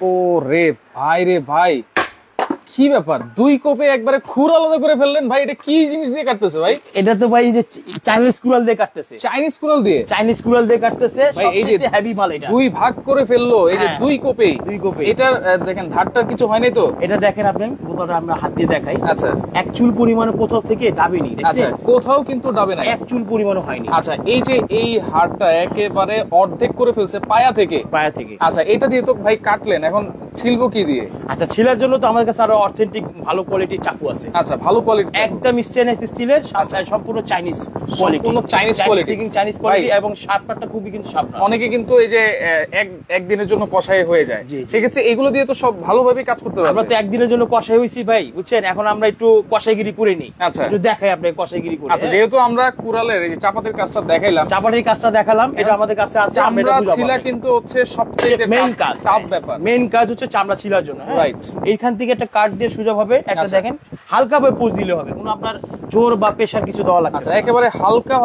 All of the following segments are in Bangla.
ও রে ভাই রে ভাই, কি ব্যাপার, দুই কোপে একবারে খুর আলাদা করে ফেললেন ভাই। এটা কি জিনিস দিয়ে কাটতেছে ভাই? এটা তো ভাই যে চাইনিজ কুড়াল দিয়ে কাটতেছে। চাইনিজ কুড়াল দিয়ে? চাইনিজ কুড়াল দিয়ে কাটতেছে ভাই। এই যে হেভি মাল, এটা দুই ভাগ করে ফেললো, এই যে দুই কোপে। এটার দেখেন ধারটার কিছু হয় নাই তো? এটা দেখেন আপনি, বোতলটা আমরা হাত দিয়ে দেখাই। আচ্ছা, এক চুল পরিমাণে কোথাও থেকে ডাবেনি। আচ্ছা, কোথাও কিন্তু ডাবে নাই, এক চুল পরিমাণও হয়নি। আচ্ছা, এই যে এই হাড়টা একেবারে অর্ধেক করে ফেলছে পায়া থেকে। আচ্ছা, এটা দিয়ে তো ভাই কাটলেন, এখন ছিলবো কি দিয়ে? আচ্ছা, ছিলার জন্য তো আমাদের কাছে আরো অথেন্টিক ভালো কোয়ালিটির চাকু আছে। আচ্ছা, ভালো কোয়ালিটি, একদম স্টেনলেস স্টিলের, সম্পূর্ণ চাইনিজ কোয়ালিটি, চাইনিজ কোয়ালিটি, এবং শার্পটা খুবই কিন্তু শার্প। অনেকে কিন্তু এই যে একদিনের জন্য কষাই হয়ে যায়, সেক্ষেত্রে এগুলো দিয়ে তো সব ভালোভাবে কাজ করতে পারবে। আমরা তো একদিনের জন্য কষাই হইছি ভাই, বুঝছেন? এখন আমরা একটু কষাইগিরি করে নিই। আচ্ছা, একটু দেখাই আপনি কষাইগিরি করে। আচ্ছা, যেহেতু আমরা কুড়ালের এই যে চাপাতির কাজটা দেখাইলাম, চাপাতির কাজটা দেখালাম, এটা আমাদের কাছে আছে। চামড়া ছিলা কিন্তু হচ্ছে সবচেয়ে মেইন কাজ, সাব ব্যাপার। মেইন কাজ হচ্ছে চামড়া ছিলার জন্য, রাইট। এইখান থেকে একটা কাট দিয়ে সোজা ভাবে একটা দেখেন হালকা ভাবে পুশ দিলে হবে, কোনো আপনার জোর বা প্রেসার কিছু দেওয়া লাগবে না। একেবারে হালকা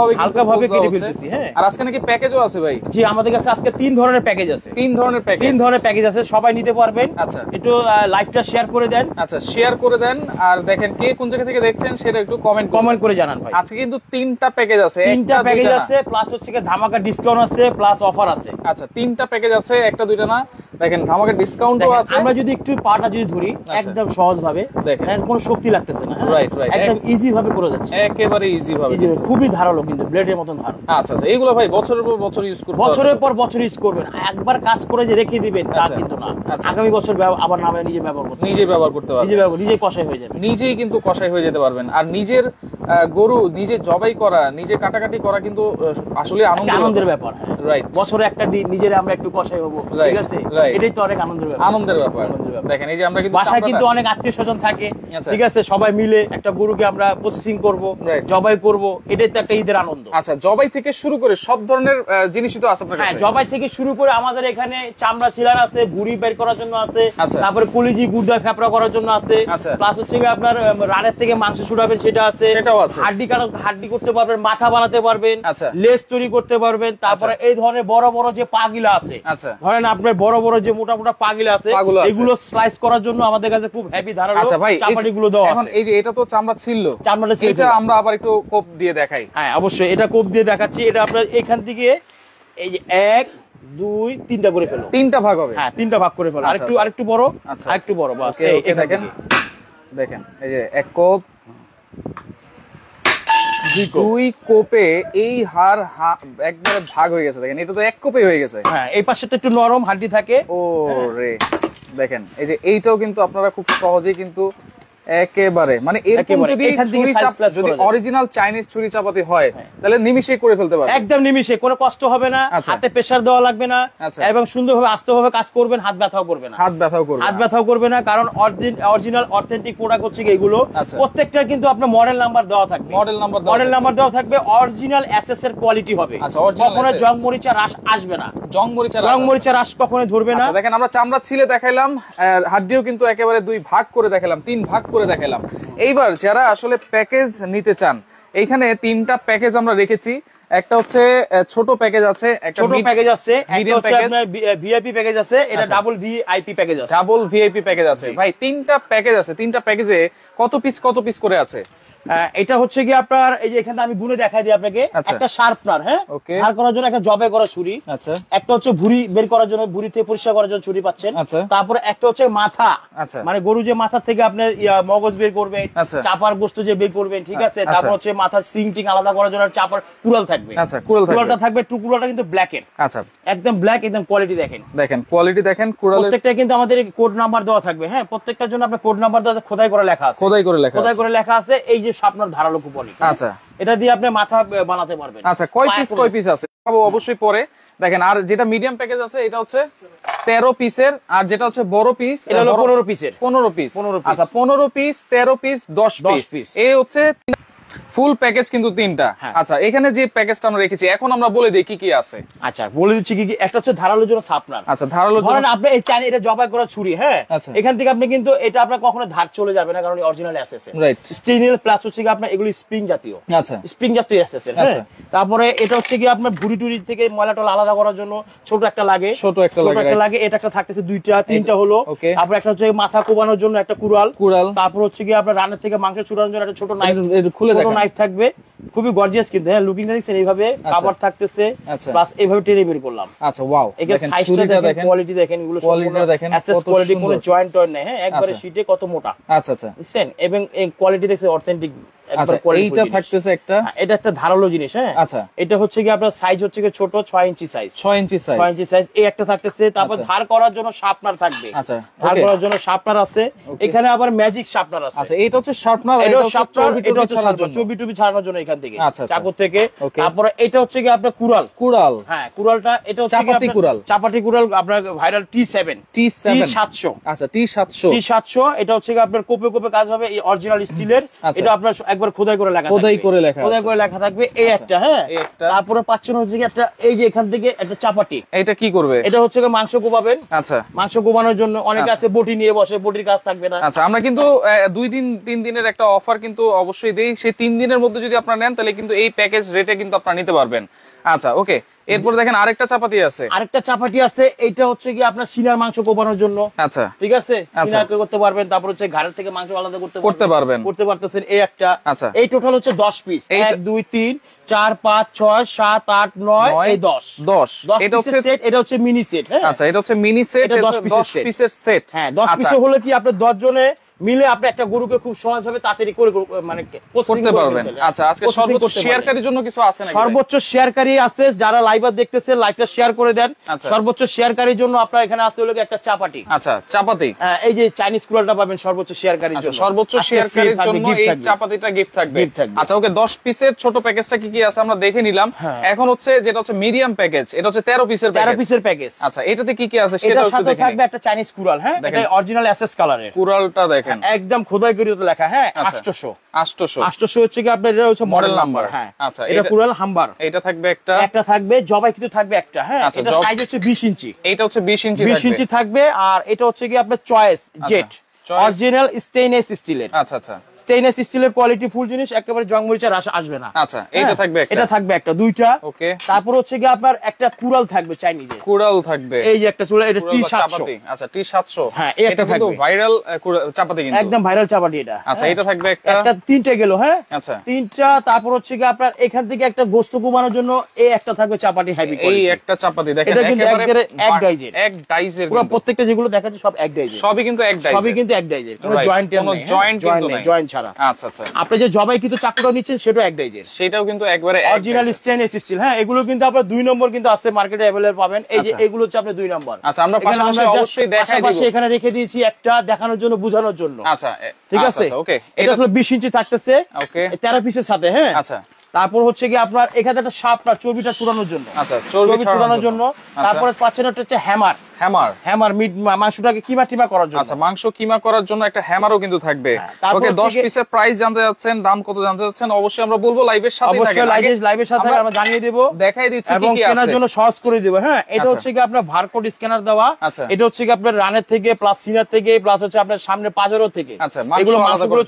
ভাবে কেটে ফেলতেছি। হ্যাঁ, আর আজকে নাকি প্যাকেজও আছে ভাই? জি, আমাদের কাছে আজকে তিন ধরনের প্যাকেজ আছে। তিন ধরনের প্যাকেজ আছে, সবাই নিতে পারবেন। আচ্ছা, একটু লাইভটা শেয়ার করে দেন। আচ্ছা, শেয়ার করে দেন। আর দেখেন কে কোন জায়গা থেকে দেখছেন সেটা একটু কমেন্ট করে জানান ভাই। আজকে কিন্তু তিনটা প্যাকেজ আছে, প্লাস হচ্ছে ধামাকা ডিসকাউন্ট আছে, প্লাস অফার আছে। আচ্ছা, তিনটা প্যাকেজ আছে, একটা দুইটা না। দেখেন ধামাকা ডিসকাউন্টও আছে। আমরা যদি একটু পাটা যদি ধরি একদম সহজ ভাবে, দেখেন কোনো শক্তি লাগতেছে না। রাইট, একদম ইজি ভাবে করে যাচ্ছে, একেবারে ইজি ভাবে, খুবই ধারালো, কিন্তু ব্লেডের মতন ধারালো। আচ্ছা, আচ্ছা, এইগুলো ভাই বছরের পর বছর ইউজ করবেন, বছরের পর বছর ইউজ করবেন। একবার কাজ করে যে রেখে দিবেন তা কিন্তু না, আগামী বছর আবার নামে নিজে ব্যবহার করতে পারবেন, নিজে কষাই হয়ে যাবে, নিজেই কিন্তু কষাই হয়ে যেতে পারবেন। আর নিজের গরু নিজে জবাই করা, নিজে কাটাকাটি করা কিন্তু আসলে আনন্দের ব্যাপার। রাইট, বছরে একটা দিন নিজের আমরা একটু কষাই হবো, ঠিক আছে? এটাই তো অনেক আনন্দের ব্যাপার। দেখেন, এই যে আমরা কিন্তু বাসায় কিন্তু অনেক আত্মীয় স্বজন থাকে, ঠিক আছে? সবাই মিলে একটা গরুকে আমরা প্রসেসিং করব, জবাই করব, এটাই তো একটা ঈদের আনন্দ। আচ্ছা, জবাই থেকে শুরু করে সব ধরনের জিনিসই তো আছে আপনার কাছে? হ্যাঁ, জবাই থেকে শুরু করে আমাদের এখানে চামড়া ছিলার আছে, ভুঁড়ি বের করার জন্য আছে, তারপরে কলিজি গুর্দা ফেপড়া করার জন্য আছে, প্লাস হচ্ছে আপনার রানের থেকে মাংস ছুটাবেন সেটা আছে, সেটাও আছে। হাড্ডি করতে পারবেন, মাথা বানাতে পারবেন, লেজ তৈরি করতে পারবেন। তারপরে এই ধরনের বড় বড় যে পাগিলা আছে, ধরেন আপনার বড় বড় যে মোটা মোটা পাগিলা আছে, এগুলো স্লাইস করার জন্য আমাদের কাছে খুব হেভি ধারালো চাপাটিগুলো দেওয়া আছে। এই যে এটা তো চামড়া ছিল, এটা আমরা আবার একটু কোপ দিয়ে দেখাই। হ্যাঁ, অবশ্যই, এটা কোপ দিয়ে দেখাচ্ছি। এটা আপনার এখান থেকে এই যে 1 2 3টা করে ফেলো, 3টা ভাগ হবে। হ্যাঁ, 3টা ভাগ করে ফেলো। আরেকটু বড়, আরেকটু বড়, বাস। এই দেখেন, এই যে এক কোপ, দুই কোপে এই হাড় একবারে ভাগ হয়ে গেছে। দেখেন, এটা তো এক কোপে হয়ে গেছে। হ্যাঁ, এই পাশেটা একটু নরম হাড্ডি থাকে। ও রে, দেখেন, এই যে এইটাও কিন্তু আপনারা খুব সহজেই কিন্তু একেবারে মানে এরকম যদি অরিজিনাল চাইনিজ ছুরি চাপাতি হয় তাহলে নিমিশেই করে ফেলতে পারবেন, একদম নিমিশে, কোনো কষ্ট হবে না, হাতে প্রেসার দেওয়া লাগবে না, এবং সুন্দরভাবে আস্তেভাবে কাজ করবেন, হাত ব্যথাও করবে না, কারণ অরিজিনাল অথেন্টিক প্রোডাক্ট হচ্ছে এগুলো। প্রত্যেকটার কিন্তু আপনার মডেল নাম্বার দেওয়া থাকবে, মডেল নাম্বার দেওয়া থাকবে, অরিজিনাল এসএস এর কোয়ালিটি হবে। কখনো জং মরিচা রাশ আসবে না, জং মরিচা রাশ কখনো ধরবে না। দেখেন, আমরা চামড়া ছিলে দেখাইলাম, হাড্ডিও কিন্তু একেবারে দুই ভাগ করে দেখালাম, 3 ভাগ করে দেখালাম। এইবার যারা আসলে প্যাকেজ নিতে চান, এইখানে 3টা প্যাকেজ আমরা রেখেছি। একটা হচ্ছে ছোট প্যাকেজ আছে, একটা ছোট প্যাকেজ আছে, একটা হচ্ছে আপনার ভিআইপি প্যাকেজ আছে, এটা ডাবল ভিআইপি প্যাকেজ আছে, ডাবল ভিআইপি প্যাকেজ আছে। ভাই 3টা প্যাকেজ আছে, 3টা প্যাকেজে কত পিস করে আছে? এটা হচ্ছে কি আপনার, এই যে এখানে আমি গুনে দেখাই দিই আপনাকে। একটা শার্পনার, হ্যাঁ, ধার করার জন্য একটা জবে করা ছুরি, একটা হচ্ছে ভুঁড়ি বের করার জন্য, ভুঁড়ি থেকে পরিষ্কার করার জন্য ছুরি পাচ্ছেন। তারপরে একটা হচ্ছে মাথা, মানে গরু যে মাথা থেকে আপনার মগজ বের করবেন, চাপার গোস্ত যে বের করবেন, ঠিক আছে? তারপর হচ্ছে মাথার সিং টিং আলাদা করার জন্য চাপার কুড়াল থাকবে, কুড়ালটা থাকবে, কুড়ালটা কিন্তু ব্ল্যাকের, একদম ব্ল্যাক, একদম কোয়ালিটি দেখেন, কোয়ালিটি দেখেন। প্রত্যেকটা কিন্তু আমাদের কোড নাম্বার দেওয়া থাকবে। হ্যাঁ, প্রত্যেকটার জন্য আপনার কোড নাম্বার দেওয়া, খোদাই করে লেখা আছে, এই যে আপনার ধারালো কুপনি। আচ্ছা, এটা দিয়ে আপনি মাথা বানাতে পারবেন। আচ্ছা, কয় পিস আছে অবশ্যই পরে দেখেন। আর যেটা মিডিয়াম প্যাকেজ আছে এটা হচ্ছে 13 পিসের, আর যেটা হচ্ছে বড় পিস এটা হলো 15 পিসের। 15 পিস। আচ্ছা, 15 পিস, 13 পিস, 10 পিস, এই হচ্ছে ফুল প্যাকেজ কিন্তু তিনটা। আচ্ছা, এখানে যে প্যাকেজটা আমরা রেখেছি এখন আমরা বলে দিই কি কি আছে। আচ্ছা, বলে দিচ্ছি কি কি। একটা হচ্ছে ধারালোর জন্য শার্পনার। আচ্ছা, ধারালো ধরেন আপনি এই চাইনা এটা জবাই করা ছুরি, হ্যাঁ, এখান থেকে আপনি কিন্তু এটা আপনার কখনো ধার চলে যাবে না, কারণ original SS, right, stainless plus হচ্ছে কি আপনার এগুলো স্প্রিং জাতীয়। আচ্ছা, স্প্রিং জাতীয় এসএস এর, হ্যাঁ। তারপরে এটা হচ্ছে কি আপনার ভুড়ি টুরি থেকে ময়লা টলা আলাদা করার জন্য ছোট একটা লাগে, ছোট একটা লাগে। এটা একটা থাকতেছে দুইটা তিনটা হলো। তারপর একটা হচ্ছে মাথা কোবানোর জন্য একটা কুড়াল। তারপর হচ্ছে কি আপনার রানের থেকে মাংস চুরানোর জন্য একটা ছোট নাইফ, ছোট নাইফ থাকবে, খুবই গর্জিয়াস কিন্তু, হ্যাঁ, লুকিং দেখছেন এইভাবে কভার থাকতেছে, প্লাস এইভাবে টেনে বের করলাম। আচ্ছা, ওয়াও, এখানে সাইজটা দেখেন, কোয়ালিটি দেখেন, এগুলো কোয়ালিটিটা দেখেন, এসএস কোয়ালিটি, কোনো জয়েন্ট টয়েন্ট নেই, হ্যাঁ, একবারে শীটে কত মোটা। আচ্ছা আচ্ছা, বুঝছেন, এবং এই কোয়ালিটি দেখছেন অথেন্টিক। এইটা থাকতেছে একটা, এটা একটা ধারালো জিনিস, হ্যাঁ। আচ্ছা, এটা হচ্ছে কি আপনার সাইজ হচ্ছে কি ছোট 6 ইঞ্চি সাইজ, 6 ইঞ্চি সাইজ, এই একটা থাকতেছে। তারপর ধার করার জন্য শার্পনার থাকবে। আচ্ছা, ধার করার জন্য শার্পনার আছে। এখানে আবার ম্যাজিক শার্পনার আছে। আচ্ছা, এটা হচ্ছে শার্পনার, এটা হচ্ছে চর্বি টুবি ছাড়ানোর জন্য এখান থেকে, চাকু থেকে। তারপর এটা হচ্ছে কি আপনার কুড়াল, হ্যাঁ, কুড়ালটা এটা হচ্ছে চাপাতি কুড়াল, আপনার ভাইরাল T7 T700। আচ্ছা, T700 এটা হচ্ছে কি আপনার কোপে কোপে কাজ হবে, এই অরিজিনাল স্টিলের। এটা আপনার একবার খোদাই করে লেখা থাকবে, এই একটা, হ্যাঁ। তারপরে পাচ্ছেন হচ্ছে একটা, এই যে এখান থেকে একটা চাপাটি, এটা কি করবে, এটা হচ্ছে মাংস কোপাবেন। আচ্ছা, মাংস কোপানোর জন্য অনেকে আছে বটি নিয়ে বসে, বটির কাজ থাকবে না। আচ্ছা, আমরা কিন্তু 2 দিন 3 দিনের একটা অফার কিন্তু অবশ্যই দেই, সেই 3 দিনের মধ্যে যদি আপনারা নেন তাহলে কিন্তু এই প্যাকেজ রেটে কিন্তু আপনারা নিতে পারবেন। আচ্ছা, ওকে, এরপর দেখেন আরেকটা চাপাতি আছে, এটা হচ্ছে কি আপনার সিনার মাংস কোপানোর জন্য। আচ্ছা, ঠিক আছে, সিনা করতে পারবেন। তারপর হচ্ছে ঘাড়ের থেকে মাংস আলাদা করতে পারতেছেন, এই একটা। আচ্ছা, এই টোটাল হচ্ছে 10 পিস, 1 2 3 4 5 6 7 8 9 এই 10 এটা হচ্ছে সেট, এটা হচ্ছে মিনি সেট, হ্যাঁ। আচ্ছা, এটা হচ্ছে মিনি সেট, এটা 10 পিসের সেট, হ্যাঁ। 10 পিস হলো কি আপনি 10 জনে মিলে আপনি একটা গরুকে খুব সহজভাবে তাড়াতাড়ি করে মানে করতে পারবেন। আচ্ছা, আজকে সর্বোচ্চ শেয়ারকারীর জন্য কিছু আছে নাকি? সর্বোচ্চ শেয়ারকারী আছে, যারা লাইভে দেখতেছে লাইভটা শেয়ার করে দেন। সর্বোচ্চ শেয়ারকারীর জন্য আপনার এখানে আছে হলো একটা চাপাটি। আচ্ছা, চাপাতি, হ্যাঁ, এই যে চাইনিজ কুড়ালটা পাবেন সর্বোচ্চ শেয়ারকারীর জন্য। সর্বোচ্চ শেয়ারকারীর জন্য এই চাপাতিটা গিফট থাকবে। আচ্ছা, ওকে, 10 পিসের ছোট প্যাকেজটা কি কি আছে আমরা দেখে নিলাম। এখন হচ্ছে যেটা হচ্ছে মিডিয়াম প্যাকেজ, এটা হচ্ছে 13 পিসের প্যাকেজ। আচ্ছা, এটাতে কি কি আছে সেটা একটু দেখেন। থাকবে একটা চাইনিজ কুড়াল, হ্যাঁ, এটা অরিজিনাল এসএস কালারের কুড়ালটা দেখেন, একদম খোদাই করে লেখা, হ্যাঁ। 800 হচ্ছে কি আপনার, এটা হচ্ছে মডেল নাম্বার, হ্যাঁ। আচ্ছা, এটা কুড়াল হাম্বার, এটা থাকবে একটা থাকবে, জবাই কিন্তু থাকবে একটা, হ্যাঁ। এটা সাইজ হচ্ছে 20 ইঞ্চি, এটা হচ্ছে 20 ইঞ্চি থাকবে। আর এটা হচ্ছে কি আপনার চয়েস জেট অরিজিনাল স্টেইনলেস স্টিলের। আচ্ছা আচ্ছা, স্টেইনলেস স্টিলের কোয়ালিটি ফুল জিনিস, একেবারে জং মরিচা রাশ আসবে না। আচ্ছা, এটা থাকবে একটা দুইটা, ওকে। তারপর হচ্ছে কি আপনার একটা কুড়াল থাকবে, চাইনিজের কুড়াল থাকবে, এই যে একটা চুলা, এটা T700। আচ্ছা, T700, হ্যাঁ, এটা কিন্তু ভাইরাল চাপাতি, কিন্তু একদম ভাইরাল চাপাতি এটা। আচ্ছা, এটা থাকবে একটা তিনটে গেল, হ্যাঁ। আচ্ছা, তিনটা। তারপর হচ্ছে কি আপনার এখান থেকে একটা গোস্ত কুবানোর জন্য এই একটা থাকবে চাপাতি, হেভি কোয়ালিটি, এই একটা চাপাতি দেখেন, একেবারে এক ডাইজের পুরো প্রত্যেকটা যেগুলো দেখাচ্ছি সব এক ডাইজের, সবই কিন্তু এক ডাইজের, কোনো জয়েন্ট নেই, জয়েন্ট ছাড়া। আচ্ছা আচ্ছা, আপনি যে জবাই কিন্তু চাকুটা নিচ্ছেন সেটাও এক ডাইজের, সেটাও কিন্তু একবারে অরিজিনাল স্টেইনলেস স্টিল, হ্যাঁ। এগুলো কিন্তু আপনার 2 নম্বর কিন্তু আছে, মার্কেটে अवेलेबल পাবেন। এই যে এগুলো হচ্ছে আপনার 2 নম্বর। আচ্ছা, আমরা পাশাপাশি অবশ্যই দেখাই দিব, এখানে রেখে দিয়েছি একটা দেখানোর জন্য, বোঝানোর জন্য। আচ্ছা, ঠিক আছে, ওকে। এটা হলো 20 ইঞ্চি থাকতেছে, ওকে, 13 পিসের সাথে, হ্যাঁ। আচ্ছা, তারপর হচ্ছে কি আপনার এখানে একটা শার্পনার, চর্বিটা চুরানোর জন্য। আচ্ছা, চর্বি চুরানোর জন্য। তারপরে পাচ্ছেন একটা হচ্ছে হ্যামার মিট, মাংসটাকে কিমা টিমা করার জন্য। আচ্ছা, মাংস কিমা করার জন্য একটা হ্যামারও কিন্তু থাকবে। ওকে, 10 পিসের প্রাইস জানতে যাচ্ছেন, দাম কত জানতে যাচ্ছেন, অবশ্যই আমরা বলবো লাইভের সাথে থাকেন, অবশ্যই লাইভের সাথে আমরা জানিয়ে দেব, দেখাই দিচ্ছি কি কি আছে, কেনার জন্য সহজ করে দেব, হ্যাঁ। এটা হচ্ছে কি আপনার বারকোড স্ক্যানার দেওয়া। এটা হচ্ছে কি আপনার রানের থেকে প্লাস সিনার থেকে প্লাস হচ্ছে আপনার সামনে পাজরো থেকে। আচ্ছা, এগুলো মাংসগুলো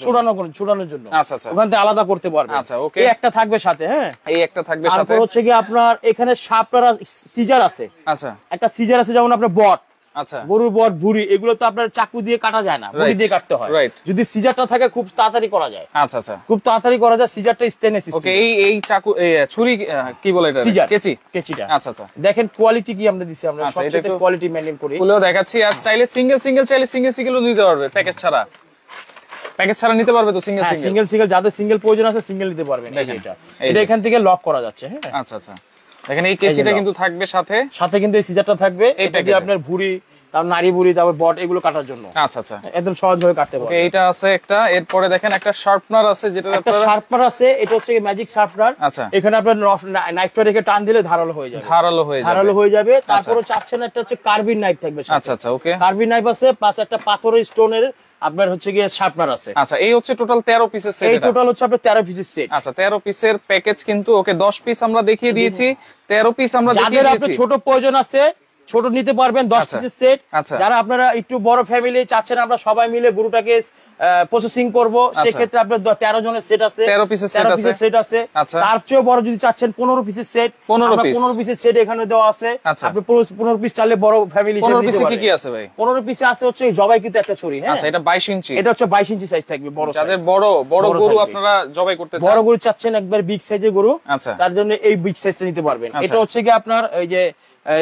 চুরানোর জন্য। আচ্ছা আচ্ছা, ওখান থেকে আলাদা করতে পারবে। আচ্ছা, ওকে, এই একটা থাকবে সাথে, হ্যাঁ, এই একটা থাকবে সাথে। তারপর হচ্ছে কি আপনার এখানে শার্পনার সিজার আছে। আচ্ছা, একটা সিজার আছে, যেমন আপনার বট, আচ্ছা, গরুর বট, ভুঁড়ি, এগুলো তো আপনার চাকু দিয়ে কাটা যায় না, বটি দিয়ে কাটতে হয়। যদি সিজারটা থাকে খুব তাড়াতাড়ি করা যায়। আচ্ছা আচ্ছা, খুব তাড়াতাড়ি করা যায়, সিজারটা স্টেইনলেস স্টিল। ওকে, এই চাকু, ছুরি কি বলে এটা, সিজার, কেচিটা। আচ্ছা আচ্ছা, দেখেন কোয়ালিটি কি আমরা দিছি, আমরা সবচেয়ে কোয়ালিটি মেইনটেইন করি, খুলেও দেখাচ্ছি। আর চাইলে সিঙ্গেল নিতে পারবে, প্যাকেজ ছাড়া নিতে পারবে, তো সিঙ্গেল যাদের সিঙ্গেল প্রয়োজন আছে সিঙ্গেল নিতে পারবেন। এটা এখান থেকে লক করা যাচ্ছে, হ্যাঁ। আচ্ছা আচ্ছা, দেখেন এই কেচিটা কিন্তু থাকবে সাথে কিন্তু এই সিজারটা থাকবে, এটা দিয়ে আপনার ভুঁড়ি, তারপর নারী ভুঁড়ি, তারপর বট, এগুলো কাটার জন্য। আচ্ছা আচ্ছা, একদম সহজ ভাবে কাটতে পারবে। এইটা আছে একটা, এরপরে দেখেন একটা শার্পনার আছে, যেটা একটা শার্পনার আছে, এটা হচ্ছে ম্যাজিক শার্পনার। আচ্ছা, এখানে আপনার নাইফটা রেখে টান দিলে ধারালো হয়ে যাবে। তারপরে চাচ্ছেন একটা হচ্ছে কার্বিন নাইফ থাকবে। আচ্ছা আচ্ছা, ওকে, কার্বিন নাইফ আছে, প্লাস একটা পাথরের স্টোনের আপনার হচ্ছে গিয়ে শার্পনার আছে। আচ্ছা, এই হচ্ছে টোটাল 13 পিসের সেট। এই টোটাল হচ্ছে আপনার 13 পিসের সেট। আচ্ছা, 13 পিসের প্যাকেজ কিন্তু ওকে 10 পিস আমরা দেখিয়ে দিয়েছি, 13 পিস আমরা দেখিয়ে যাদের দিয়েছি। আপনার ছোট প্রয়োজন আছে ছোট নিতে পারবেন 10 পিসের সেট। যারা আপনারা একটু বড় ফ্যামিলি চাচ্ছেন আমরা সবাই মিলে গরুটাকে প্রসেসিং করব, সেই ক্ষেত্রে আপনার 13 জনের সেট আছে, 13 পিসের সেট আছে। তার চেয়ে বড় যদি চাচ্ছেন 15 পিসের সেট, 15 পিসের সেট এখানে দেওয়া আছে। আপনি 15 পিস চাইলে বড় ফ্যামিলি হিসেবে 15 নিতে পিসে পারেন। কি আছে ভাই? 15 পিসে আছে হচ্ছে জবাই কিন্তু একটা ছুরি। হ্যাঁ, আচ্ছা, এটা 22 ইঞ্চি। এটা হচ্ছে 22 ইঞ্চি সাইজ থাকবে বড়। যাদের বড় গরু আপনারা জবাই করতে চান, বড় গরু চাচ্ছেন একবার বিগ সাইজের গরু, আচ্ছা, তার জন্য এই বিগ সাইজটা নিতে পারবেন। এটা হচ্ছে কি আপনার এই যে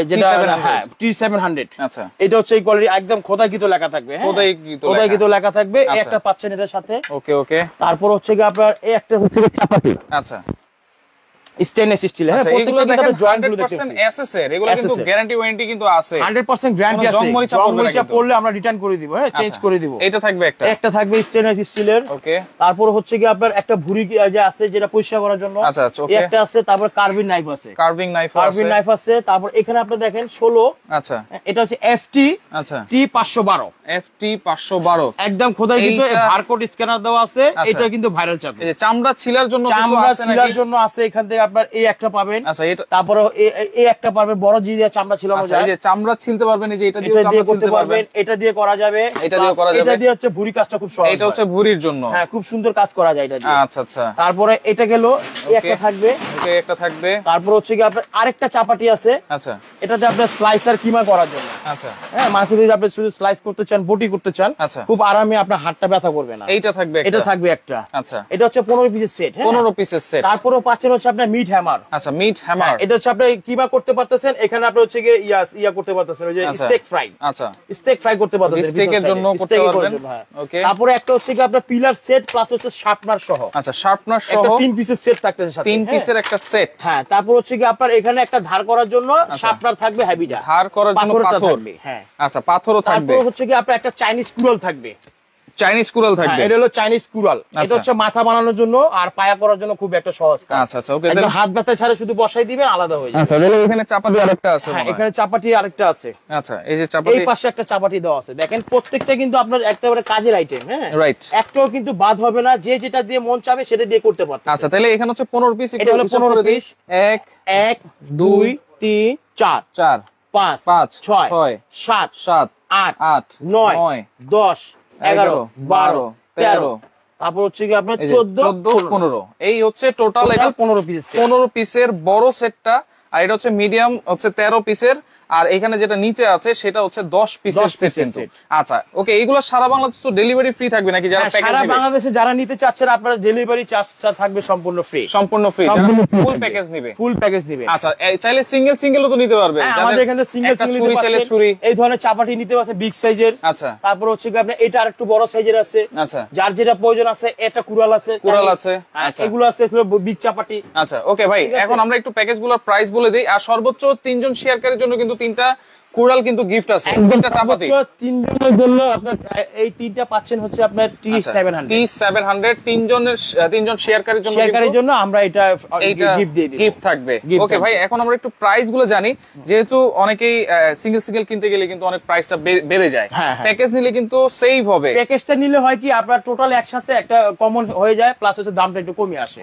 যেটা হ্যাঁ T700। আচ্ছা, এটা হচ্ছে এই কোয়ালিটি একদম খোদাইকৃত লেখা থাকবে। হ্যাঁ, খোদাইকৃত লেখা থাকবে। এই একটা পাচ্ছেন এটার সাথে। ওকে ওকে। তারপর হচ্ছে কি আপনার এই একটা হচ্ছে চাপাতি। আচ্ছা, স্টেনলেস স্টিল। হ্যাঁ, এগুলো দেখেন 100% এসএসআর, এগুলো কিন্তু গ্যারান্টি ওয়ারেন্টি কিন্তু আছে, 100% গ্যারান্টি আছে। জংমরিচা পড়লে আমরা রিটার্ন করে দিব। হ্যাঁ, চেঞ্জ করে দিব। এটা থাকবে একটা থাকবে স্টেনলেস স্টিলের। ওকে। তারপর হচ্ছে কি আপনার একটা ভুরি যে আছে যেটা পরিষ্কার করার জন্য, আচ্ছা ওকে, একটা আছে। তারপর কার্ভিং নাইফ আছে, কার্ভিং নাইফ আছে। তারপর এখানে আপনি দেখেন 16। আচ্ছা, এটা হচ্ছে FT T512, FT 512 একদম খোদাইকৃত বারকোড স্ক্যানার দেওয়া আছে। এটা কিন্তু ভাইরাল চাপ। এই যে চামড়া ছিলার জন্য কিছু আছে নাকি? ছিলার জন্য আছে, এখান থেকে আপনার এই একটা পাবেন। আচ্ছা, এটা তারপর এই একটা পাবেন বড় জি দিয়ে চামড়া ছিলানো যায়। এই যে চামড়া ছিলতে পারবেন, এই যে এটা দিয়ে চামড়া ছিলতে পারবেন, এটা দিয়ে করা যাবে, এটা দিয়ে হচ্ছে ভুরি কাজটা খুব সহজ। এটা হচ্ছে ভুরির জন্য। হ্যাঁ, খুব সুন্দর কাজ করা যায় এটা দিয়ে। আচ্ছা আচ্ছা। তারপরে এটা গেল, একটা থাকবে, একটা থাকবে। তারপর হচ্ছে কি আপনার আরেকটা চাপাটি আছে। আচ্ছা, এটাতে আপনার স্লাইসার কিমা করার জন্য। আচ্ছা, হ্যাঁ, মাংস যদি আপনি শুধু স্লাইস করতে চান, বটি করতে চান, খুব আরামে আপনার হাতটা ব্যথা করবে না। এইটা থাকবে, এটা থাকবে একটা। আচ্ছা, এটা হচ্ছে 15 পিসের সেট। 15 পিসের সেট। তারপরেও পাচ্ছেন হচ্ছে আপনার মিট হ্যামার। আচ্ছা, মিট হ্যামার এটা হচ্ছে আপনি কিমা করতে পারতেছেন, এখানে আপনি হচ্ছে কি ইয়া করতে পারতেছেন, ওই যে স্টেক ফ্রাই। আচ্ছা, স্টেক ফ্রাই করতে পারতেছেন, স্টেকের জন্য করতে পারবেন। ওকে। তারপরে একটা হচ্ছে কি আপনার পিলার সেট প্লাস হচ্ছে শার্পনার সহ। আচ্ছা, শার্পনার সহ একটা 3 পিসের সেট থাকতেছে সাথে, 3 পিসের একটা সেট। হ্যাঁ, তারপর হচ্ছে কি আপনার এখানে একটা ধার করার জন্য শার্পনার থাকবে, হেভিটা ধার করার জন্য পাথর। হ্যাঁ, আচ্ছা, পাথরও থাকবে। তারপর হচ্ছে কি আপনার একটা চাইনিজ কুড়াল থাকবে। চাইনিজ কুড়াল থাকবে। এটা হলো চাইনিজ কুড়াল। এটা হচ্ছে মাথা বানানোর জন্য আর পায়া করার জন্য খুব একটা সহজ কাজ। আচ্ছা আচ্ছা, ওকে। একদম হাত ব্যথা ছাড়া শুধু বসাই দিবেন, আলাদা হয়ে যাবে। আচ্ছা, তাহলে এখানে চাপাতি আরেকটা আছে। হ্যাঁ, এখানে চাপাতি আরেকটা আছে। আচ্ছা, এই যে চাপাতি, এই পাশে একটা চাপাতি দেওয়া আছে। দেখেন প্রত্যেকটা কিন্তু আপনার একেবারে কাজের আইটেম। হ্যাঁ, রাইট, একটাও কিন্তু বাদ হবে না, যে যেটা দিয়ে মন চাবে সেটা দিয়ে করতে পারবেন। আচ্ছা, তাহলে এখানে হচ্ছে 15 পিস। এটা হলো 15 পিস। 1 2 3 4 4 5 6 7 7 8 9 10 11 12 13, তারপর হচ্ছে কি আপনার 14 15। এই হচ্ছে টোটাল 15 পিসের বড় সেটটা। আর এটা হচ্ছে মিডিয়াম হচ্ছে 13 পিসের। আর এখানে যেটা নিচে আছে সেটা হচ্ছে 10 পিসের সেট। আচ্ছা, ওকে। এইগুলো সারা বাংলাদেশে তো ডেলিভারি ফ্রি থাকবে নাকি? যারা প্যাকেজ সারা বাংলাদেশে যারা নিতে চাচ্ছেন আপনারা ডেলিভারি চার্জটা থাকবে সম্পূর্ণ ফ্রি। সম্পূর্ণ ফ্রি, ফুল প্যাকেজ নেবে। ফুল প্যাকেজ নেবে। আচ্ছা, চাইলে সিঙ্গেলও তো নিতে পারবে। আমাদের এখানে সিঙ্গেল ছুরি চাইলে ছুরি, এই ধরনের চাপাটি নিতে পারছে বিগ সাইজের। আচ্ছা, তারপর হচ্ছে কি আপনার এটা আরেকটু বড় সাইজের আছে। আচ্ছা, যার যেটা প্রয়োজন আছে। এটা কুড়াল আছে। আচ্ছা, এগুলো আছে বিগ চাপাটি। আচ্ছা, ওকে ভাই, এখন আমরা একটু প্যাকেজগুলোর প্রাইস বলে দিই। আর সর্বোচ্চ 3 জন শেয়ারকারীর জন্য কিন্তু 3টা কুড়াল কিন্তু গিফট আছে, 3টা চাপাতি। 3 জনের জন্য আপনার এই 3টা পাচ্ছেন হচ্ছে আপনার T700 3 জন শেয়ারকারীর জন্য আমরা এটা গিফট দিয়ে দিই, গিফট থাকবে। ওকে ভাই, এখন আমরা একটু প্রাইস গুলো জানি। যেহেতু অনেকেই সিঙ্গেল কিনতে গেলে কিন্তু অনেক প্রাইসটা বেড়ে যায়, প্যাকেজ নিলে কিন্তু সেভ হবে। প্যাকেজটা নিলে হয় কি আপনার টোটাল একসাথে একটা কমন হয়ে যায়, প্লাস হচ্ছে দামটা একটু কমে আসে।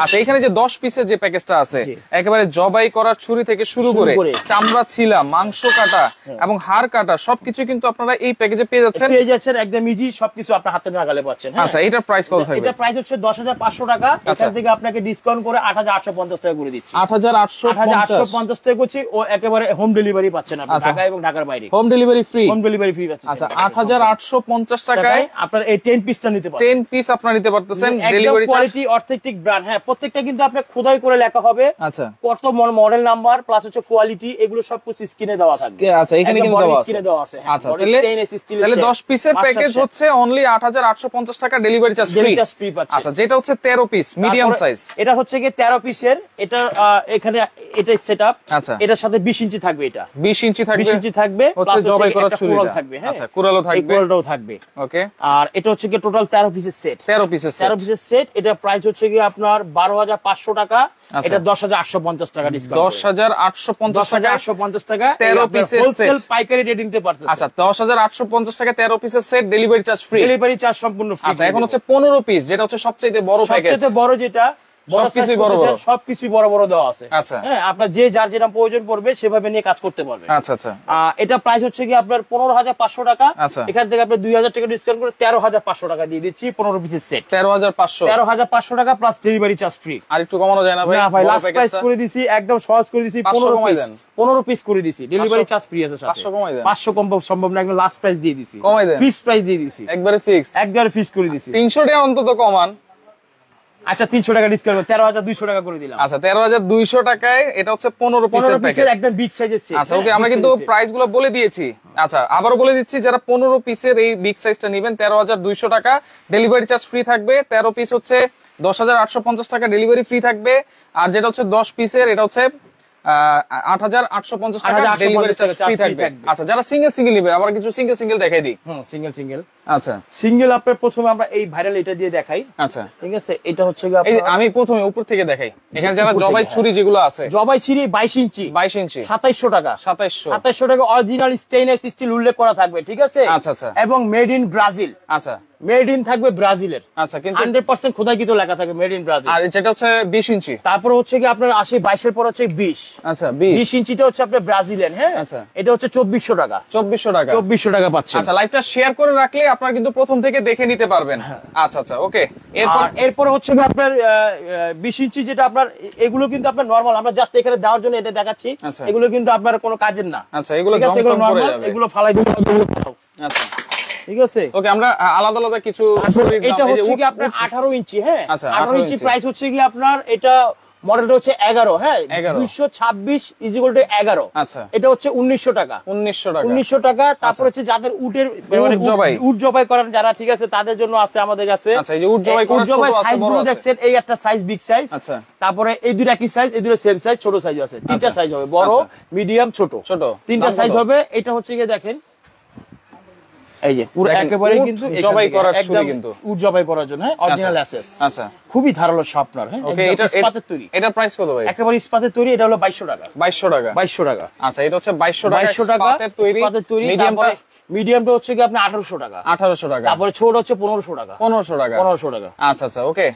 আচ্ছা, এখানে যে 10 পিসের যে প্যাকেজটা আছে, একেবারে জবাই করার ছুরি থেকে শুরু করে চামড়া ছিলা, মাংস কাটা এবং হাড় কাটা সবকিছু কিন্তু আপনারা এই প্যাকেজে পেয়ে যাচ্ছেন একদম ইজি, সবকিছু আপনার হাতে নাগালে পাচ্ছেন। আচ্ছা, এটার প্রাইস কত থাকবে? এটা প্রাইস হচ্ছে 10,500 টাকা। এখান থেকে আপনাকে ডিসকাউন্ট করে 8,850 টাকা করে দিচ্ছি। 8,850 টাকা করছি। ও একেবারে হোম ডেলিভারি পাচ্ছেন আপনি, ঢাকা এবং ঢাকার বাইরে হোম ডেলিভারি ফ্রি পাচ্ছেন। আচ্ছা, 8,850 টাকায় আপনার এই 10 পিসটা নিতে পারবেন। 10 পিস আপনারা নিতে পারতেছেন, ডেলিভারি কোয়ালিটি অথেন্টিক ব্র্যান্ড। হ্যাঁ, প্রত্যেকটা কিন্তু আপনার খোদাই করে লেখা হবে। আচ্ছা, কত মডেল নাম্বার প্লাস হচ্ছে কোয়ালিটি, এগুলো সব কিছু স্ক্রিনে দেওয়া থাকবে। আচ্ছা, এখানে কিন্তু দেওয়া আছে। আচ্ছা, তাহলে 10 পিসের প্যাকেজ হচ্ছে অনলি 8,850 টাকা, ডেলিভারি চার্জ ফ্রি পাচ্ছেন। আচ্ছা, যেটা হচ্ছে 13 পিস মিডিয়াম সাইজ। এটা হচ্ছে কি 13 পিসের। এটা এখানে এটাই সেটআপ। আচ্ছা, এটার সাথে 20 ইঞ্চি থাকবে। এটা 20 ইঞ্চি থাকবে হচ্ছে জবাই করা ছুরিটা থাকবে। হ্যাঁ, আচ্ছা, কুড়ালও থাকবে। ওকে। আর এটা হচ্ছে কি টোটাল 13 পিসের সেট। 13 পিসের সেট। এটা প্রাইস হচ্ছে কি আপনার 12,500 টাকা। এটা 10,850 টাকা ডিসকাউন্ট। 10,850 টাকা 13 13 পিসের হোলসেল পাইকারি রেট নিতে পারতেছেন। আচ্ছা 10,850 টাকা 13 পিসের set, delivery charge free. Delivery charge সম্পূর্ণ ফ্রি। আচ্ছা এখন হচ্ছে 15 পিস, যেটা হচ্ছে সবচেয়ে বড় প্যাকেজ, সবচেয়ে বড় যেটা সবকিছুই বড় বড়, সবকিছুই বড় বড় দেওয়া আছে। আচ্ছা হ্যাঁ, আপনার যে যার যেটা প্রয়োজন পড়বে সেভাবে নিয়ে কাজ করতে পারবে। আচ্ছা আচ্ছা এটা প্রাইস হচ্ছে কি আপনার 15,500 টাকা। আচ্ছা এখান থেকে আপনি 2,000 টাকা ডিসকাউন্ট করে 13,500 টাকা দিয়ে দিচ্ছি 15 পিসের সেট। 13,500 টাকা প্লাস ডেলিভারি চার্জ ফ্রি। আর একটু কমানো যায় না ভাই? না ভাই, লাস্ট প্রাইস করে দিছি, একদম সহজ করে দিছি, 15 পিস করে দিছি, ডেলিভারি চার্জ ফ্রি আছে সাথে। 500 কমাই দেন। 500 কম সম্ভব না, একদম লাস্ট প্রাইস দিয়ে দিছি, কমাই দেন, ফিক্স প্রাইস দিয়ে দিছি, একবারে ফিক্স করে দিছি। 300 টাকা অন্তত কমান। আচ্ছা 300 টাকা ডিসকাউন্ট 13,200 টাকা করে দিলাম। আচ্ছা 13,200 টাকায় এটা হচ্ছে 15 পিসের প্যাকেজ, একদম বিগ সাইজের সেট। আচ্ছা ওকে, আমরা কিন্তু প্রাইস গুলো বলে দিয়েছি। আচ্ছা আবারও বলে দিচ্ছি, যারা 15 পিসের এই বিগ সাইজটা নেবেন 13,200 টাকা, ডেলিভারি চার্জ ফ্রি থাকবে। 13 পিস হচ্ছে 10,850 টাকা, ডেলিভারি ফ্রি থাকবে। আর যেটা হচ্ছে 10 পিসের এটা হচ্ছে 8,850 টাকা, ডেলিভারি চার্জ ফ্রি থাকবে। আচ্ছা যারা সিঙ্গেল নিবে, আবার কিছু সিঙ্গেল দেখাই দিই। সিঙ্গেল আচ্ছা সিঙ্গেল আপনার প্রথমে আমরা এই ভাইরাল এটা দিয়ে দেখাই। আচ্ছা ঠিক আছে, এটা হচ্ছে আমি প্রথমে উপর থেকে দেখাই। এখানে যারা জবাই ছুরি যেগুলো আছে, জবাই ছুরি 22 ইঞ্চি 2700 টাকা, 2700 টাকা অরিজিনাল স্টেইনলেস স্টিল উল্লেখ করা থাকবে। ঠিক আছে, আচ্ছা আচ্ছা, এবং মেড ইন ব্রাজিল। আচ্ছা মেড ইন থাকবে ব্রাজিলের। আচ্ছা কিন্তু 100% খোদাইকৃত লেখা থাকবে মেড ইন ব্রাজিল। আর যেটা হচ্ছে 20 ইঞ্চি, তারপর হচ্ছে কি আপনার 22 এর পর হচ্ছে 20। আচ্ছা 20 ইঞ্চিটা হচ্ছে আপনার ব্রাজিলিয়ান। হ্যাঁ, আচ্ছা এটা হচ্ছে 2400 টাকা। 2400 টাকা পাচ্ছেন। আচ্ছা লাইভটা শেয়ার করে রাখলে আপনারা কিন্তু প্রথম থেকে দেখে নিতে পারবেন। আচ্ছা আচ্ছা ওকে, এরপর হচ্ছে আপনার 20 ইঞ্চি যেটা আপনার, এগুলো কিন্তু আপনার নরমাল, আমরা জাস্ট এখানে দেওয়ার জন্য এটা দেখাচ্ছি। এগুলো কিন্তু আপনার কোনো কাজের না। আচ্ছা এগুলো জং টং পড়ে যাবে, এগুলো ফালাই দিলে। আচ্ছা ঠিক আছে, ওকে, আমরা আলাদা আলাদা কিছু। এটা হচ্ছে কি আপনার 18 ইঞ্চি। হ্যাঁ, আচ্ছা 18 ইঞ্চি প্রাইস হচ্ছে কি আপনার, এটা মডেলটা হচ্ছে 11। হ্যাঁ, 226 = 11। আচ্ছা এটা হচ্ছে 1900 টাকা। 1900 টাকা। তারপর হচ্ছে যাদের উটের উট জবাই করেন যারা, ঠিক আছে, তাদের জন্য আছে আমাদের কাছে। আচ্ছা এই যে উট জবাই করার ছোট আছে, বড় আছে। দেখছেন, এই একটা সাইজ বিগ সাইজ। আচ্ছা তারপরে এই দুটো একই সাইজ, এই দুটো সেম সাইজ, ছোট সাইজ আছে। তিনটা সাইজ হবে, বড়, মিডিয়াম, ছোট। তিনটা সাইজ হবে। এটা হচ্ছে কি দেখেন, এই যে পুরো একেবারে কিন্তু জবাই করার ছুরি, কিন্তু উট জবাই করার জন্য। হ্যাঁ, অরিজিনাল অ্যাসেস। আচ্ছা খুবই ধারালো শার্পনার। হ্যাঁ, ওকে, এটা ইস্পাতের তৈরি। এটা প্রাইস কত ভাই? একেবারে ইস্পাতের তৈরি। এটা হলো 2200 টাকা। 2200 টাকা। আচ্ছা এটা হচ্ছে 2200 টাকা ইস্পাতের তৈরি। মিডিয়ামটা হচ্ছে কি আপনি 1800 টাকা। 1800 টাকা। তারপরে ছোট হচ্ছে 1500 টাকা। 1500 টাকা। 1500 টাকা। আচ্ছা আচ্ছা ওকে,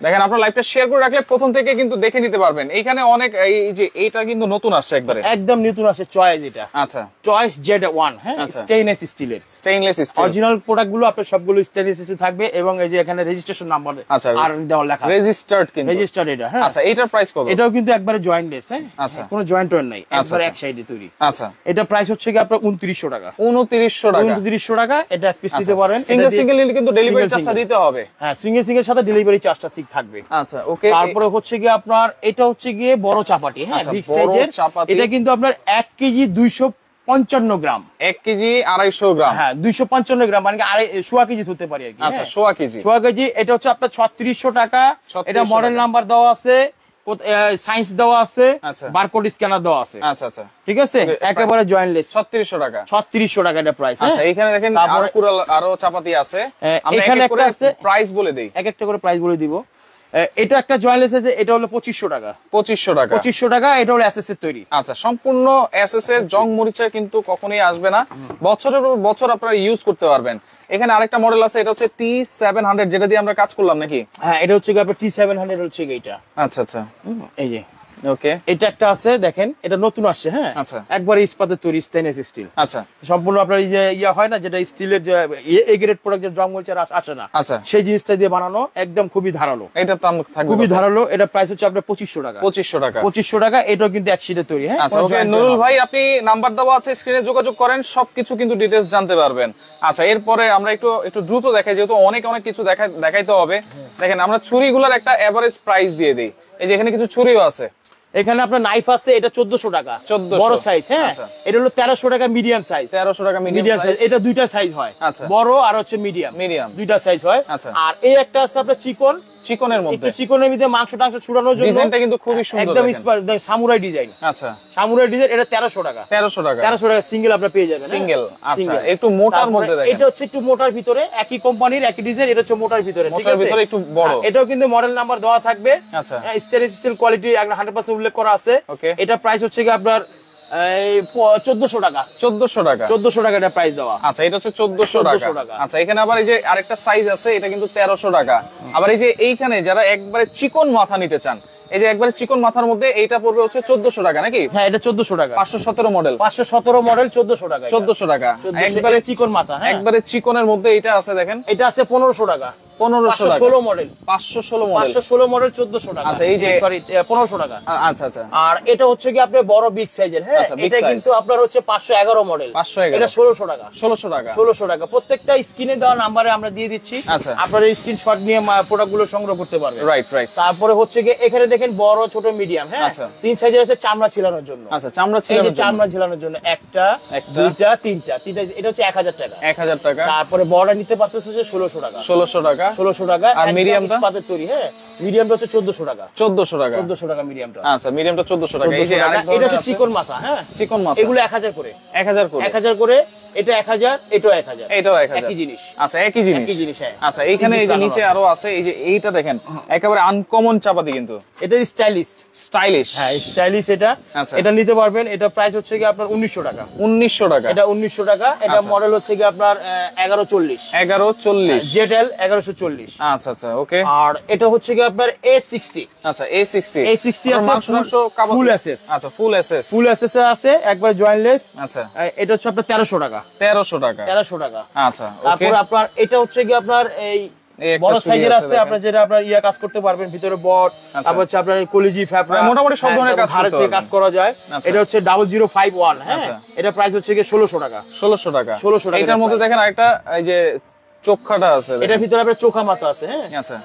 দেখেন আপনার লাইভটা শেয়ার করে রাখলে প্রথম থেকে কিন্তু দেখে নিতে পারবেন। এইখানে অনেক, এই যে এইটা কিন্তু নতুন আসছে, একবারে একদম নতুন আসছে চয়েস। এটা আচ্ছা চয়েস Z1। হ্যাঁ, স্টেইনলেস স্টিলের। স্টেইনলেস স্টিল অরিজিনাল প্রোডাক্ট গুলো আপনার সবগুলো স্টেইনলেস স্টিল থাকবে, এবং এই যে এখানে রেজিস্ট্রেশন নাম্বার আর দেওয়া লেখা, রেজিস্টার্ড, কিন্তু রেজিস্টার্ড এটা। হ্যাঁ, আচ্ছা এটার প্রাইস কত? এটাও কিন্তু একবারে জয়েন্টলেস। হ্যাঁ, আচ্ছা কোনো জয়েন্ট নাই, একবারে এক সাইডে তৈরি। আচ্ছা এটা প্রাইস হচ্ছে কি আপনার 2900 টাকা। 2900 টাকা। 2900 টাকা। এটা এক পিস দিতে পারেন। সিঙ্গেল নিলে কিন্তু ডেলিভারি চার্জটা দিতে হবে। হ্যাঁ, সিঙ্গেল সাথে ডেলিভারি চার্জটা ঠিক থাকবে। আচ্ছা ওকে, তারপরে হচ্ছে কি আপনার, এটা হচ্ছে গিয়ে বড় চাপাটি। হ্যাঁ, বিগ সাইজের। এটা কিন্তু আপনার 1 কেজি 255 গ্রাম। 1 কেজি 250 গ্রাম। হ্যাঁ, 255 গ্রাম, মানে সোয়া কেজি ধরতে পারি আর কি। আচ্ছা সোয়া কেজি। এটা হচ্ছে আপনার 3600 টাকা। এটা মডেল নাম্বার দেওয়া আছে, সাইন্স দেওয়া আছে, বারকোড স্ক্যানার দেওয়া আছে। আচ্ছা আচ্ছা ঠিক আছে, একেবারে জয়েন্টলেস। 3600 টাকা। 3600 টাকা এটা প্রাইস। আচ্ছা এখানে দেখেন আরো চাপাতি আছে, আমরা এখানে একটা আছে, প্রাইস বলে দেই, এক একটা করে প্রাইস বলে দিব। এটা একটা জয়েন্টলেস আছে, এটা হলো 2500 টাকা। 2500 টাকা। 2500 টাকা। এটা হলো এসএস এর তৈরি। আচ্ছা সম্পূর্ণ এসএস এর, জং মরিচা কিন্তু কখনোই আসবে না, বছরের পর বছর আপনারা ইউজ করতে পারবেন। এখানে আরেকটা মডেল আছে, এটা হচ্ছে T700, যেটা দিয়ে আমরা কাজ করলাম নাকি? হ্যাঁ, এটা হচ্ছে আপনার T700 হচ্ছে এইটা। আচ্ছা আচ্ছা এই যে ওকে, এটা একটা আছে, দেখেন, এটা নতুন আসছে। হ্যাঁ, আচ্ছা একবারে ইস্পাতের তৈরি, স্টেইনলেস স্টিল। আচ্ছা সম্পূর্ণ আপনার এই যে হয় না, যেটা স্টিলের যে এ গ্রেড প্রোডাক্ট, যে জং মরিচা আসে না, আচ্ছা সেই জিনিসটা দিয়ে বানানো, একদম খুবই ধারালো। এটা দাম থাকবে খুবই ধারালো। এটা প্রাইস হচ্ছে আপনার 2500 টাকা। 2500 টাকা। 2500 টাকা। এটাও কিন্তু এক শীটের তৈরি। হ্যাঁ, আচ্ছা ওকে, নুরুল ভাই আপনি নাম্বার দেওয়া আছে, স্ক্রিনে যোগাযোগ করেন, সবকিছু কিন্তু ডিটেইলস জানতে পারবেন। আচ্ছা এরপরে আমরা একটু দ্রুত দেখাই, যেহেতু অনেক কিছু দেখাইতে হবে। দেখেন আমরা ছুরিগুলোর একটা এভারেজ প্রাইস দিয়ে দেই। এই যে এখানে কিছু ছুরিও আছে। এখানে আপনার নাইফ আছে, এটা 1400 টাকা, 1400 বড় সাইজ। হ্যাঁ, এটা হলো 1300 টাকা মিডিয়াম সাইজ। 1300 টাকা মিডিয়াম সাইজ। এটা দুইটা সাইজ হয়, বড় আর হচ্ছে মিডিয়াম, দুইটা সাইজ হয়। আর এই একটা আছে আপনার চিকনের মধ্যে, চিকনের মধ্যে মাংস টাংস ছুড়ানোর জন্য। ডিজাইনটা কিন্তু খুবই সুন্দর, একদম সামুরাই ডিজাইন। আচ্ছা সামুরাই ডিজাইন। এটা 1300 টাকা। 1300 টাকা সিঙ্গেল আপনি পেয়ে যাবেন। সিঙ্গেল। আচ্ছা একটু মোটার মধ্যে দেখেন, এটা হচ্ছে একটু মোটার ভিতরে, একই কোম্পানির একই ডিজাইন, এটা হচ্ছে মোটার ভিতরে। ঠিক আছে, মোটার ভিতরে একটু বড়। এটাও কিন্তু মডেল নাম্বার দেওয়া থাকবে। আচ্ছা স্টেনলেস স্টিল কোয়ালিটি 100% উল্লেখ করা আছে। এটা প্রাইস হচ্ছে কি আপনার 1400 টাকা। 1400 টাকা, 1400 টাকা এটা প্রাইস দেওয়া। আচ্ছা এটা হচ্ছে 1400 টাকা। আচ্ছা এখানে আবার এই যে আরেকটা সাইজ আছে, এটা কিন্তু 1300 টাকা। আবার এই যে এইখানে যারা একবারে চিকন মাথা নিতে চান, এই যে একবারে চিকন মাথার মধ্যে এইটা পড়বে হচ্ছে 1400 টাকা নাকি? হ্যাঁ এটা 1400 টাকা। 517 মডেল, 517 মডেল 1400 টাকা। 1400 টাকা একবারে চিকন মাথা। হ্যাঁ একবারে চিকনের মধ্যে এটা আছে, দেখেন এটা আছে 1500 টাকা। 1516 মডেল, 516 মডেল, 516 মডেল 1400 টাকা। আচ্ছা এই যে সরি 1500 টাকা। আচ্ছা আচ্ছা। আর এটা হচ্ছে কি আপনার বড় বিগ সাইজের। হ্যাঁ এটা কিন্তু আপনার হচ্ছে 511 মডেল, 511, এটা 1600 টাকা। 1600 টাকা, 1600 টাকা। প্রত্যেকটা স্ক্রিনে দেওয়া নম্বরে আমরা দিয়ে দিচ্ছি, আচ্ছা আপনারা স্ক্রিনশট নিয়ে প্রোডাক্টগুলো সংগ্রহ করতে পারবেন। Right right. তারপরে হচ্ছে কি এখানে দেখেন বড় ছোট মিডিয়াম। হ্যাঁ আচ্ছা তিন সাইজের আছে চামড়া ছিলানোর জন্য। আচ্ছা চামড়া ছিলানোর জন্য, চামড়া ছিলানোর জন্য একটা দুইটা তিনটা, এটা হচ্ছে 1000 টাকা। 1000 টাকা। তারপরে বড় নিতে পারতেছে হচ্ছে 1600 টাকা। 1600 টাকা, 1600 টাকা। আর মিডিয়ামটা ইস্পাতের তৈরি। হ্যাঁ মিডিয়ামটা হচ্ছে 1400 টাকা। 1400 টাকা, 1400 টাকা মিডিয়ামটা। আচ্ছা মিডিয়ামটা 1400 টাকা। এই যে এটা হচ্ছে চিকন মাথা। হ্যাঁ চিকন মাথা, এগুলো 1000 করে, 1000 করে, 1000 করে। এটা 1000, এটাও 1000, এটাও 1000, একই জিনিস। আচ্ছা একই জিনিস, একই জিনিস। হ্যাঁ আচ্ছা এইখানে এই যে নিচে আরো আছে, এই যে এইটা দেখেন একেবারে আনকমন চাপাতি, কিন্তু এটা স্টাইলিশ। স্টাইলিশ, হ্যাঁ স্টাইলিশ এটা। আচ্ছা এটা নিতে পারবেন। এটা প্রাইস হচ্ছে কি আপনার 1900 টাকা। 1900 টাকা, এটা 1900 টাকা। এটা মডেল হচ্ছে কি আপনার 1140, 1140 জেটেল 1140। আচ্ছা আচ্ছা ওকে। আর এটা হচ্ছে কি আপনার A60। আচ্ছা A60, A60 আছে ফুল এসএস। আচ্ছা ফুল এসএস, ফুল এসএস আছে একবার জয়েন্টলেস। আচ্ছা এটা হচ্ছে আপনার 1300 টাকা। 1300 টাকা, 1300 টাকা। আচ্ছা তারপর আপনার এটা হচ্ছে কি আপনার এই বড় সাইজের আছে, আপনার যেটা আপনার কাজ করতে পারবেন, ভিতরে বট, তারপর হচ্ছে আপনার কলিজি ফ্যাব্রিক, মোটামুটি সব ধরনের কাজ করা যায়। এটা হচ্ছে 0051। হ্যাঁ এটা প্রাইস হচ্ছে কি 1600 টাকা। 1600 টাকা, 1600 টাকা। এটার মধ্যে দেখেন আরেকটা এই যে চোখাটা আছে, এটার ভিতরে আপনার চোখা মাথা আছে। হ্যাঁ আচ্ছা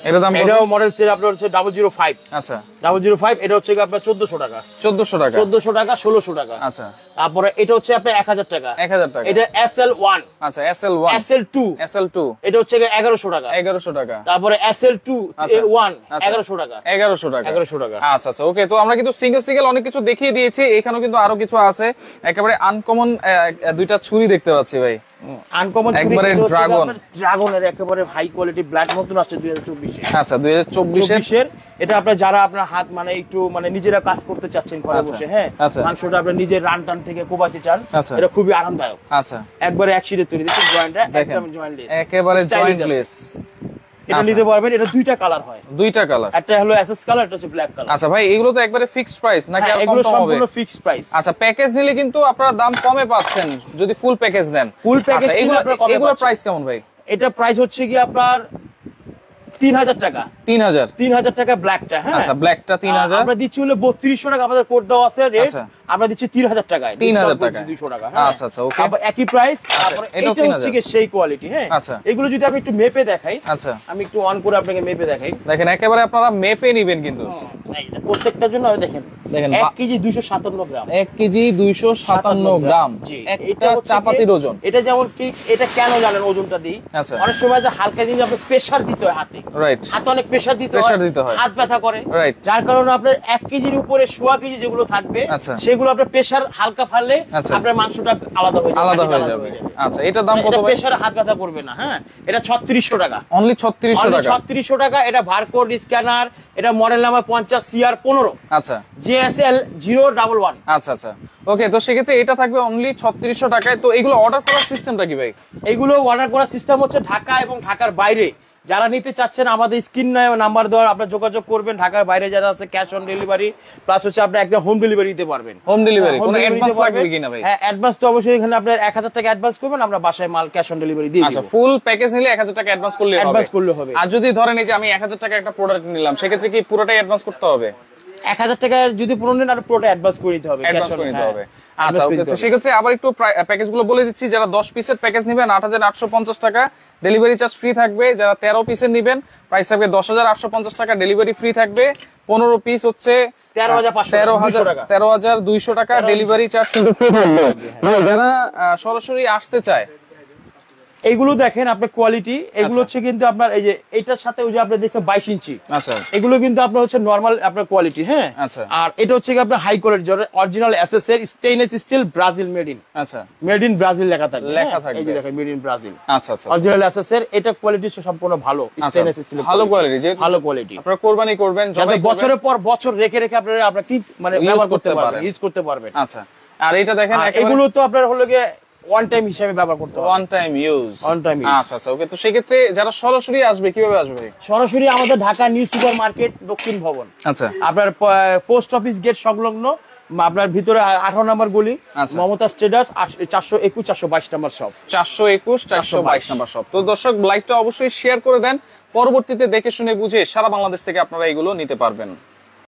এটা দাম, এটাও মডেল ছিল আপনার হচ্ছে 005। আচ্ছা 005, এটা হচ্ছে কি আপনার 1400 টাকা। 1400 টাকা, 1400 টাকা, 1600 টাকা। আচ্ছা তারপরে এটা হচ্ছে আপনার 1000 টাকা। 1000 টাকা। এটা SL1। আচ্ছা SL1, SL2, SL2 এটা হচ্ছে 1100 টাকা। 1100 টাকা। তারপরে SL2 A1 1100 টাকা। 1100 টাকা, 1100 টাকা। আচ্ছা আচ্ছা ওকে। তো আমরা কিন্তু সিঙ্গেল অনেক কিছু দেখিয়ে দিয়েছি, এখানেও কিন্তু আরো কিছু আছে। একেবারে আনকমন দুইটা ছুরি দেখতে পাচ্ছি ভাই, আনকমন একবারে ড্রাগনের একেবারে হাই কোয়ালিটি ব্ল্যাক মতন আছে 2024 এর। আচ্ছা 2024 এর। এটা আপনার যারা আপনার হাত মানে একটু মানে নিজেরা কাজ করতে চাচ্ছেন ঘরে বসে, হ্যাঁ মাংসটা আপনার নিজের রান টান থেকে কোবাতে চান, এটা খুবই আরামদায়ক। আচ্ছা একবারে এক শিটে তৈরি, দেখুন জয়েন্টটা একদম জয়েন্টলেস, একেবারে জয়েন্টলেস। এটা নিতে পারবেন। এটা দুইটা কালার হয়, দুইটা কালার, একটা হলো এসএস কালার, একটা হচ্ছে ব্ল্যাক কালার। আচ্ছা ভাই এগুলো তো একবারে ফিক্সড প্রাইস নাকি আর কম এগুলো হবে? সম্পূর্ণ ফিক্সড প্রাইস। আচ্ছা প্যাকেজ নিলে কিন্তু আপনারা দাম কমে পাচ্ছেন যদি ফুল প্যাকেজ নেন। ফুল প্যাকেজ এগুলো প্রাইস কেমন ভাই? এটা প্রাইস হচ্ছে কি আপনার 3000 টাকা। 3000 টাকা ব্ল্যাকটা। হ্যাঁ আচ্ছা ব্ল্যাকটা 3000 আমরা দিচ্ছি হলো 3200 টাকা, আমাদের কোড দেওয়া আছে রেট। আমরা দিচ্ছি 3000 টাকায়, 3000 টাকা, 200 টাকা। আচ্ছা আচ্ছা ওকে, আবার একই প্রাইস। তারপরে এটা হচ্ছে কি সেই কোয়ালিটি। হ্যাঁ আচ্ছা এগুলো যদি আমি একটু মেপে দেখাই, আচ্ছা আমি একটু অন করে আপনাকে মেপে দেখাই। দেখেন একেবারে আপনারা মেপে নেবেন কিন্তু প্রত্যেকটার জন্য। দেখেন 1 কেজি 257 গ্রাম, 1 কেজি 257 গ্রাম, একটা চাপাতির ওজন। এটা যেমন কি এটা কেন জানেন ওজনটা দিই? আচ্ছা অনেক সময় যে হালকা জিনিস আপনি প্রেসার দিতে হয় হাতে, রাইট, হাতে অনেক প্রেসার দিতে হয়, হাত ব্যথা করে, রাইট, যার কারণে আপনার 1 কেজির উপরে 1.5 কেজি যেগুলো থাকবে সেগুলো আপনার প্রেসার হালকা ফাললে আপনার মাংসটা আলাদা হয়ে যাবে। আচ্ছা এটার দাম কত ভাই? প্রেসার হাত ব্যথা করবে না। হ্যাঁ এটা 3600 টাকা, অনলি 3600 টাকা। 3600 টাকা। এটা বারকোড স্ক্যানার, এটা মডেল নাম্বার 50CR15, আচ্ছা JSL 011। আচ্ছা আচ্ছা ওকে। তো সেক্ষেত্রে এটা থাকবে অনলি 3600 টাকায়। তো এগুলো অর্ডার করার সিস্টেমটা কি ভাই? এগুলো অর্ডার করার সিস্টেম হচ্ছে ঢাকা এবং ঢাকার বাইরে যারা নিতে চাচ্ছেন আমাদের স্ক্রিন নাম্বার দেওয়ার আপনারা যোগাযোগ করবেন। ঢাকার বাইরে যারা আছে ক্যাশ অন ডেলিভারি, প্লাস হচ্ছে আপনি একদম হোম ডেলিভারি দিতে পারবেন। হোম ডেলিভারি কোনো অ্যাডভান্স লাগবে কিনা ভাই? হ্যাঁ অ্যাডভান্স তো অবশ্যই, এখানে আপনার 1000 টাকা অ্যাডভান্স করবেন, আমরা বাসায় মাল ক্যাশ অন ডেলিভারি দিয়ে দিব। আচ্ছা ফুল প্যাকেজ নিলে 1000 টাকা অ্যাডভান্স করলে হবে। আর যদি ধরেন এই যে আমি 1000 টাকা একটা প্রোডাক্ট নিলাম, সেক্ষেত্রে কি পুরোটাই অ্যাডভান্স করতে হবে? 1000 টাকা যদি পুরো নেন আর পুরোটা অ্যাডভান্স করে দিতে হবে, অ্যাডভান্স করে দিতে হবে। আচ্ছা ওকে। তো সেক্ষেত্রে আবার একটু প্যাকেজগুলো বলে দিচ্ছি। যারা 10 পিসের প্যাকেজ নেবেন 8850 টাকা, ডেলিভারি চার্জ ফ্রি থাকবে। যারা 13 পিসের নেবেন প্রাইস থাকবে 10850 টাকা, ডেলিভারি ফ্রি থাকবে। 15 পিস হচ্ছে 13200 টাকা, ডেলিভারি চার্জ কিন্তু ফ্রি থাকবে। যারা সরাসরি আসতে চায় এইগুলো দেখেন আপনার কোয়ালিটি, এগুলো হচ্ছে কিন্তু আপনার এই যে এটার সাথে ওই যে আপনি দেখছেন 22 ইঞ্চি, আচ্ছা এগুলো কিন্তু আপনার হচ্ছে নরমাল আপনার কোয়ালিটি, হ্যাঁ। আচ্ছা। আর এটা হচ্ছে কি আপনার হাই কোয়ালিটি অরিজিনাল এসএস এর stainless steel Brazil made in, আচ্ছা মেড ইন ব্রাজিল লেখা থাকবে, লেখা থাকবে, এই যে দেখেন মেড ইন ব্রাজিল, আচ্ছা আচ্ছা অরিজিনাল এসএস এর। এটা কোয়ালিটি সম্পূর্ণ ভালো, স্টেইনলেস স্টিল ভালো কোয়ালিটি, যে ভালো কোয়ালিটি। আপনারা কুরবানি করবেন, যাতে বছরের পর বছর রেখে রেখে আপনারা কি মানে ব্যবহার করতে পারবেন, ইউজ করতে পারবেন। আচ্ছা। আর এটা দেখেন এগুলো তো আপনার হলো গিয়ে ওয়ান টাইম হিসেবে ব্যবহার করতে পারবেন, one time use, one time use. আচ্ছা আচ্ছা ওকে। তো সেই ক্ষেত্রে যারা সরাসরি আসবে কিভাবে আসবে? সরাসরি আমাদের ঢাকা নিউ সুপার মার্কেট দক্ষিণ ভবন, আচ্ছা আপনার পোস্ট অফিস গেট সংলগ্ন, আপনার ভিতরে 18 নম্বর গলি, মমতাজ ট্রেডার্স, 421 422 নম্বর শপ, 421 422 নম্বর শপ। তো দর্শক লাইভটা অবশ্যই শেয়ার করে দেন, পরবর্তীতে দেখে শুনে বুঝে সারা বাংলাদেশ থেকে আপনারা এগুলো নিতে পারবেন।